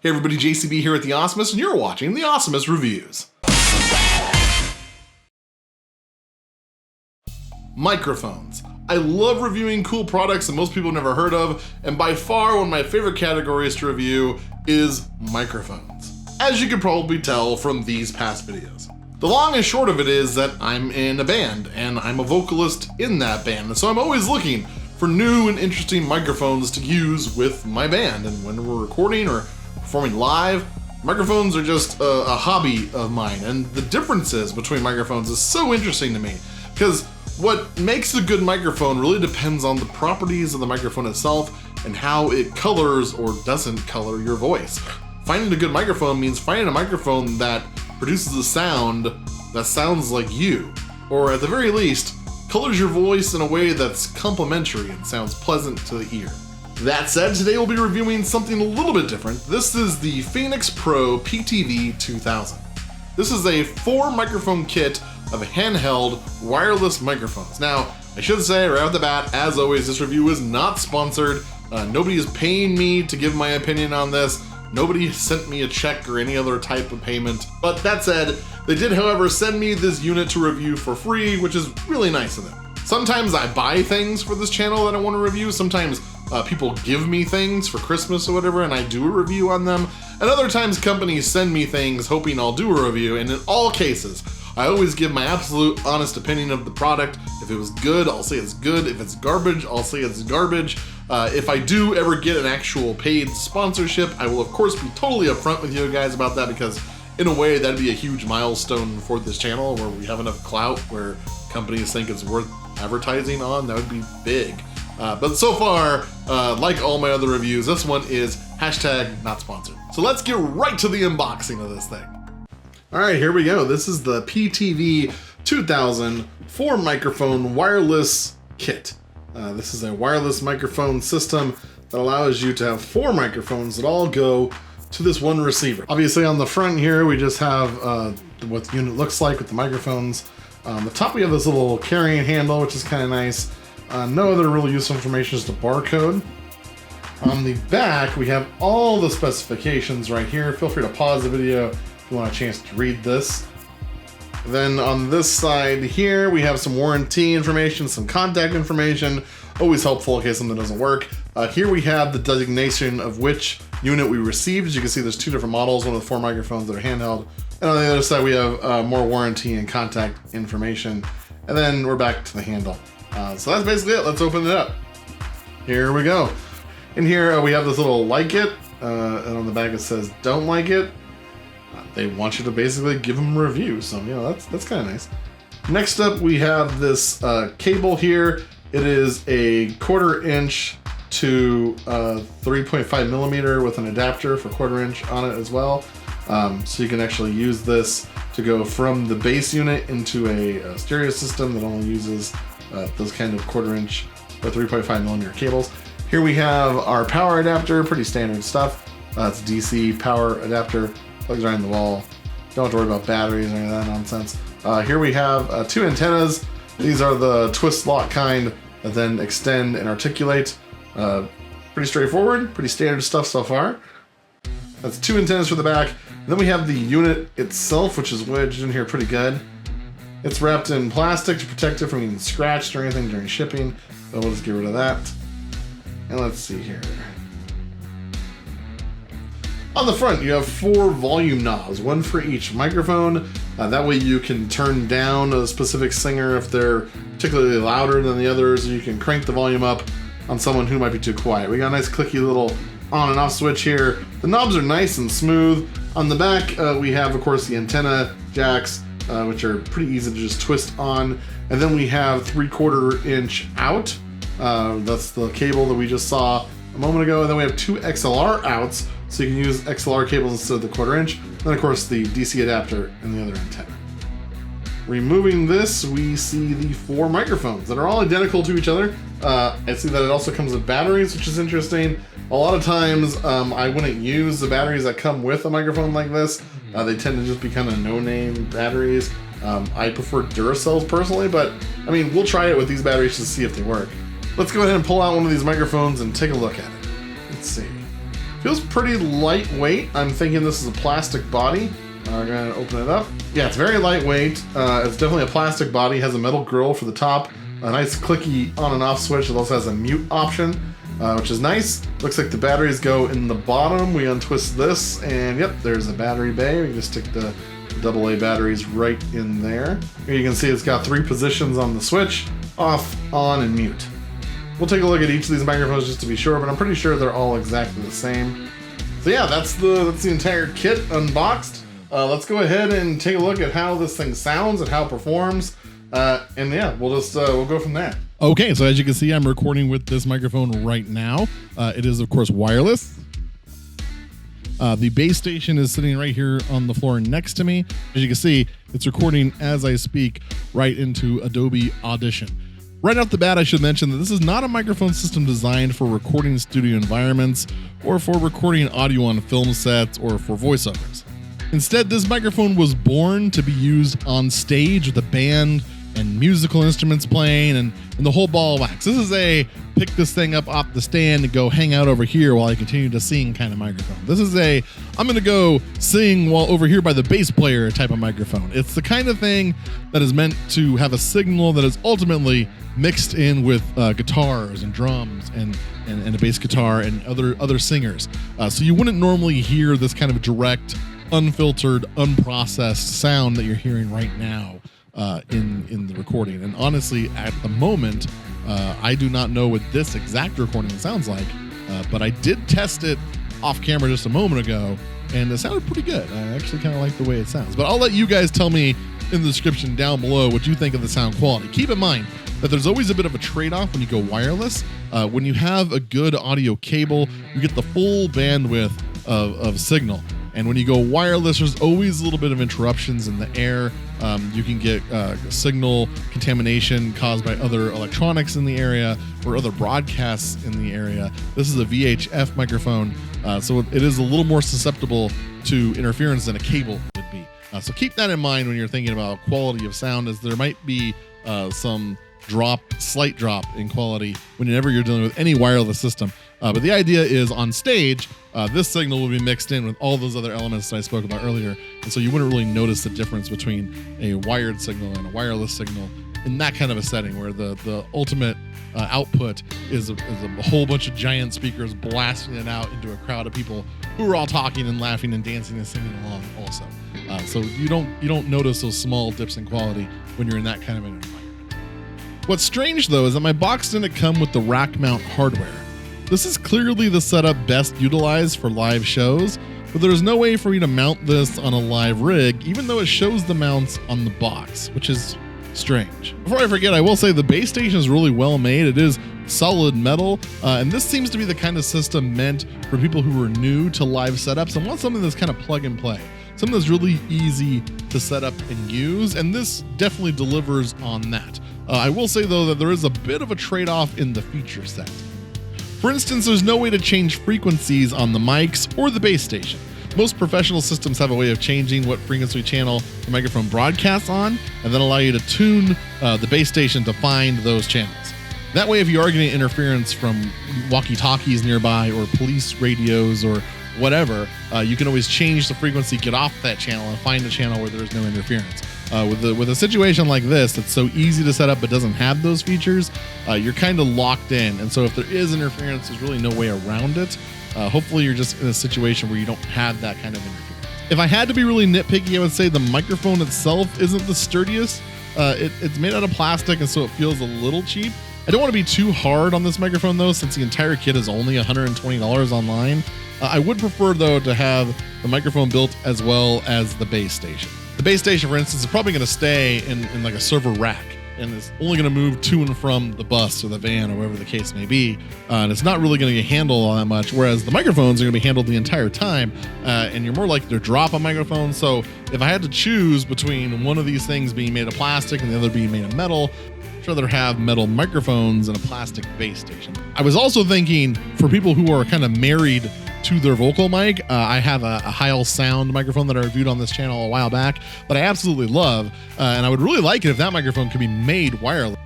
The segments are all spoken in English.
Hey everybody, JCB here at the Awesomist, and you're watching the Awesomist Reviews. Microphones. I love reviewing cool products that most people have never heard of, and by far one of my favorite categories to review is microphones, as you can probably tell from these past videos. The long and short of it is that I'm in a band, and I'm a vocalist in that band, and so I'm always looking for new and interesting microphones to use with my band, and when we're recording or performing live, microphones are just a hobby of mine, and the differences between microphones is so interesting to me, because what makes a good microphone really depends on the properties of the microphone itself and how it colors or doesn't color your voice. Finding a good microphone means finding a microphone that produces a sound that sounds like you, or at the very least, colors your voice in a way that's complimentary and sounds pleasant to the ear. That said, today we'll be reviewing something a little bit different. This is the Phenyx Pro PTV-2000. This is a 4 microphone kit of handheld wireless microphones. Now, I should say right off the bat, as always, this review is not sponsored. Nobody is paying me to give my opinion on this. Nobody sent me a check or any other type of payment. But that said, they did, however, send me this unit to review for free, which is really nice of them. Sometimes I buy things for this channel that I want to review. Sometimes people give me things for Christmas or whatever, and I do a review on them. And other times companies send me things hoping I'll do a review, and in all cases, I always give my absolute honest opinion of the product. If it was good, I'll say it's good. If it's garbage, I'll say it's garbage. If I do ever get an actual paid sponsorship, I will of course be totally upfront with you guys about that, because in a way that'd be a huge milestone for this channel where we have enough clout where companies think it's worth advertising on. That would be big. But so far, like all my other reviews, this one is #not sponsored. So let's get right to the unboxing of this thing. All right, here we go. This is the PTV-2000 4 microphone wireless kit. This is a wireless microphone system that allows you to have 4 microphones that all go to this one receiver. Obviously on the front here, we just have what the unit looks like with the microphones. On the top, we have this little carrying handle, which is kind of nice. No other really useful information, just a barcode. On the back, we have all the specifications right here. Feel free to pause the video if you want a chance to read this. Then on this side here, we have some warranty information, some contact information, always helpful in case something doesn't work. Here we have the designation of which unit we received. As you can see, there's 2 different models, one of the 4 microphones that are handheld. And on the other side, we have more warranty and contact information. And then we're back to the handle. So that's basically it. Let's open it up. Here we go. In here, we have this little like it, and on the back it says don't like it. They want you to basically give them a review, so you know that's kind of nice. Next up, we have this cable here. It is a 1/4 inch to 3.5 millimeter with an adapter for 1/4 inch on it as well. So you can actually use this to go from the base unit into a stereo system that only uses those kind of 1/4 inch or 3.5 millimeter cables. Here we have our power adapter, pretty standard stuff. It's DC power adapter, plugs right in the wall. Don't have to worry about batteries or any of that nonsense. Here we have 2 antennas. These are the twist lock kind that then extend and articulate. Pretty straightforward, pretty standard stuff so far. That's 2 antennas for the back. And then we have the unit itself, which is wedged in here pretty good. It's wrapped in plastic to protect it from getting scratched or anything during shipping. So we'll just get rid of that. And let's see here. On the front, you have 4 volume knobs, 1 for each microphone. That way you can turn down a specific singer if they're particularly louder than the others, or you can crank the volume up on someone who might be too quiet. We got a nice clicky little on and off switch here. The knobs are nice and smooth. On the back, we have, of course, the antenna jacks, which are pretty easy to just twist on. And then we have 3/4 inch out. That's the cable that we just saw a moment ago. And then we have 2 XLR outs, so you can use XLR cables instead of the 1/4 inch. And then, of course, the DC adapter and the other antenna. Removing this, we see the 4 microphones that are all identical to each other. I see that it also comes with batteries, which is interesting. A lot of times, I wouldn't use the batteries that come with a microphone like this. They tend to just be kind of no-name batteries. I prefer Duracells personally, but I mean, we'll try it with these batteries to see if they work. Let's go ahead and pull out one of these microphones and take a look at it. Let's see. Feels pretty lightweight. I'm thinking this is a plastic body. I'm gonna open it up. Yeah, it's very lightweight. It's definitely a plastic body. Has a metal grill for the top. A nice clicky on and off switch. It also has a mute option, which is nice. Looks like the batteries go in the bottom. We untwist this, and yep, there's a battery bay. We can just stick the AA batteries right in there. Here you can see it's got 3 positions on the switch: off, on, and mute. We'll take a look at each of these microphones just to be sure, but I'm pretty sure they're all exactly the same. So yeah, that's the entire kit unboxed. Let's go ahead and take a look at how this thing sounds and how it performs. And yeah, we'll go from there. Okay, so as you can see, I'm recording with this microphone right now. It is, of course, wireless. The base station is sitting right here on the floor next to me. As you can see, it's recording as I speak right into Adobe Audition. Right off the bat, I should mention that this is not a microphone system designed for recording studio environments or for recording audio on film sets or for voiceovers. Instead, this microphone was born to be used on stage with a band and musical instruments playing and the whole ball of wax. This is a pick this thing up off the stand and go hang out over here while I continue to sing kind of microphone. This is a I'm gonna go sing while over here by the bass player type of microphone. It's the kind of thing that is meant to have a signal that is ultimately mixed in with guitars and drums and a bass guitar and other singers. So you wouldn't normally hear this kind of direct, unfiltered, unprocessed sound that you're hearing right now in the recording. And honestly, at the moment, I do not know what this exact recording sounds like, but I did test it off camera just a moment ago, and it sounded pretty good. I actually kind of like the way it sounds. But I'll let you guys tell me in the description down below what you think of the sound quality. Keep in mind that there's always a bit of a trade-off when you go wireless. When you have a good audio cable, you get the full bandwidth of signal. And when you go wireless, there's always a little bit of interruptions in the air. You can get signal contamination caused by other electronics in the area or other broadcasts in the area. This is a VHF microphone, so it is a little more susceptible to interference than a cable would be. So keep that in mind when you're thinking about quality of sound, as there might be some slight drop in quality whenever you're dealing with any wireless system. But the idea is on stage, this signal will be mixed in with all those other elements that I spoke about earlier. And so you wouldn't really notice the difference between a wired signal and a wireless signal in that kind of a setting where the ultimate output is a whole bunch of giant speakers blasting it out into a crowd of people who are all talking and laughing and dancing and singing along also. So you don't notice those small dips in quality when you're in that kind of an environment. What's strange though is that my box didn't come with the rack mount hardware. This is clearly the setup best utilized for live shows, but there's no way for me to mount this on a live rig, even though it shows the mounts on the box, which is strange. Before I forget, I will say the base station is really well made. It is solid metal, and this seems to be the kind of system meant for people who are new to live setups and want something that's kind of plug and play. Something that's really easy to set up and use, and this definitely delivers on that. I will say though that there is a bit of a trade-off in the feature set. For instance, there's no way to change frequencies on the mics or the base station. Most professional systems have a way of changing what frequency channel the microphone broadcasts on, and then allow you to tune the base station to find those channels. That way, if you are getting interference from walkie-talkies nearby or police radios or whatever, you can always change the frequency, get off that channel, and find a channel where there's no interference. With a situation like this that's so easy to set up but doesn't have those features, you're kind of locked in. And so if there is interference, there's really no way around it. Hopefully you're just in a situation where you don't have that kind of interference. If I had to be really nitpicky, I would say the microphone itself isn't the sturdiest. It's made out of plastic, and so it feels a little cheap. I don't want to be too hard on this microphone though, since the entire kit is only $120 online. I would prefer though to have the microphone built as well as the base station. The base station, for instance, is probably going to stay in like a server rack, and it's only going to move to and from the bus or the van or wherever the case may be, and it's not really going to handle all that much, whereas the microphones are going to be handled the entire time, and you're more likely to drop a microphone. So if I had to choose between one of these things being made of plastic and the other being made of metal, I'd rather have metal microphones and a plastic base station. I was also thinking for people who are kind of married to their vocal mic, I have a Heil Sound microphone that I reviewed on this channel a while back that I absolutely love, and I would really like it if that microphone could be made wireless.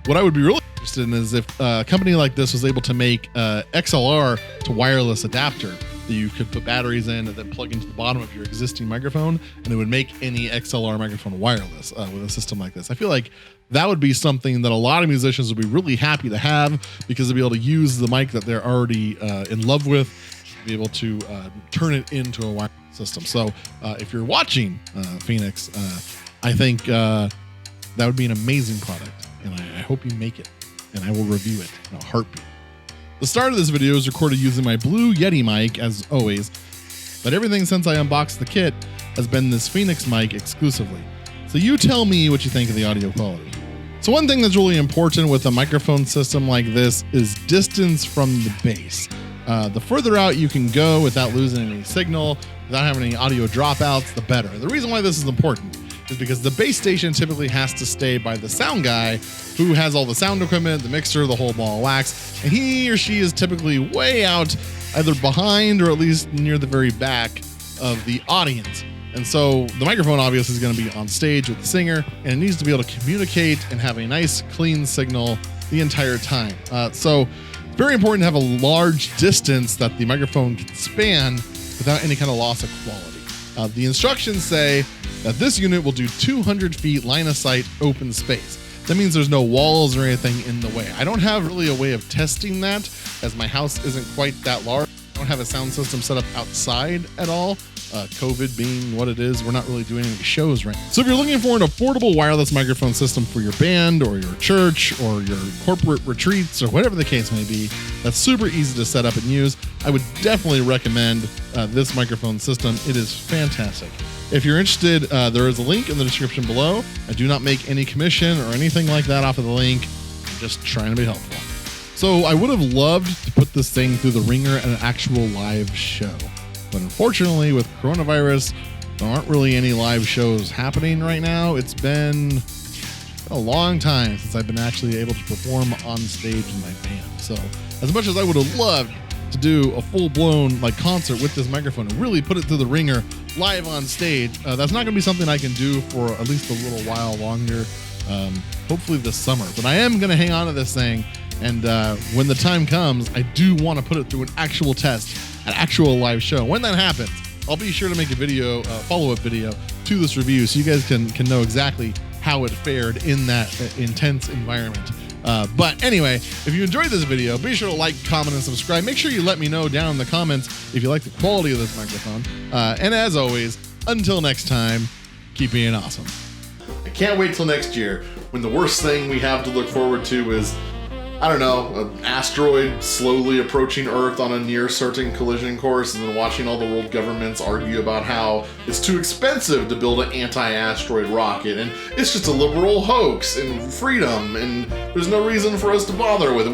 What I would be really interested in is if a company like this was able to make XLR to wireless adapter, that you could put batteries in and then plug into the bottom of your existing microphone, and it would make any XLR microphone wireless with a system like this. I feel like that would be something that a lot of musicians would be really happy to have, because they'll be able to use the mic that they're already in love with, to be able to turn it into a wireless system. So if you're watching Pheynx, I think that would be an amazing product, and I hope you make it, and I will review it in a heartbeat. The start of this video is recorded using my Blue Yeti mic, as always, but everything since I unboxed the kit has been this Pheynix mic exclusively. So you tell me what you think of the audio quality. So one thing that's really important with a microphone system like this is distance from the bass. The further out you can go without losing any signal, without having any audio dropouts, the better. The reason why this is important is because the base station typically has to stay by the sound guy, who has all the sound equipment, the mixer, the whole ball of wax, and he or she is typically way out, either behind or at least near the very back of the audience. And so the microphone obviously is going to be on stage with the singer, and it needs to be able to communicate and have a nice clean signal the entire time. So it's very important to have a large distance that the microphone can span without any kind of loss of quality. The instructions say that this unit will do 200 feet line of sight open space. That means there's no walls or anything in the way. I don't have really a way of testing that, as my house isn't quite that large. I don't have a sound system set up outside at all. COVID being what it is, we're not really doing any shows right now. So if you're looking for an affordable wireless microphone system for your band or your church or your corporate retreats or whatever the case may be, that's super easy to set up and use, I would definitely recommend this microphone system. It is fantastic. If you're interested, there is a link in the description below. I do not make any commission or anything like that off of the link. I'm just trying to be helpful. So I would have loved to put this thing through the ringer at an actual live show. But unfortunately, with coronavirus, there aren't really any live shows happening right now. It's been a long time since I've been actually able to perform on stage in my band. So as much as I would have loved to do a full-blown concert with this microphone and really put it through the ringer live on stage, that's not going to be something I can do for at least a little while longer, hopefully this summer. But I am going to hang on to this thing, and when the time comes, I do want to put it through an actual test, an actual live show. When that happens, I'll be sure to make a video, follow-up video to this review, so you guys can know exactly how it fared in that intense environment. But anyway, if you enjoyed this video, be sure to like, comment, and subscribe. Make sure you let me know down in the comments if you like the quality of this microphone. And as always, until next time, keep being awesome. I can't wait till next year, when the worst thing we have to look forward to is, I don't know, an asteroid slowly approaching Earth on a near certain collision course, and then watching all the world governments argue about how it's too expensive to build an anti-asteroid rocket, and it's just a liberal hoax and freedom, and there's no reason for us to bother with it.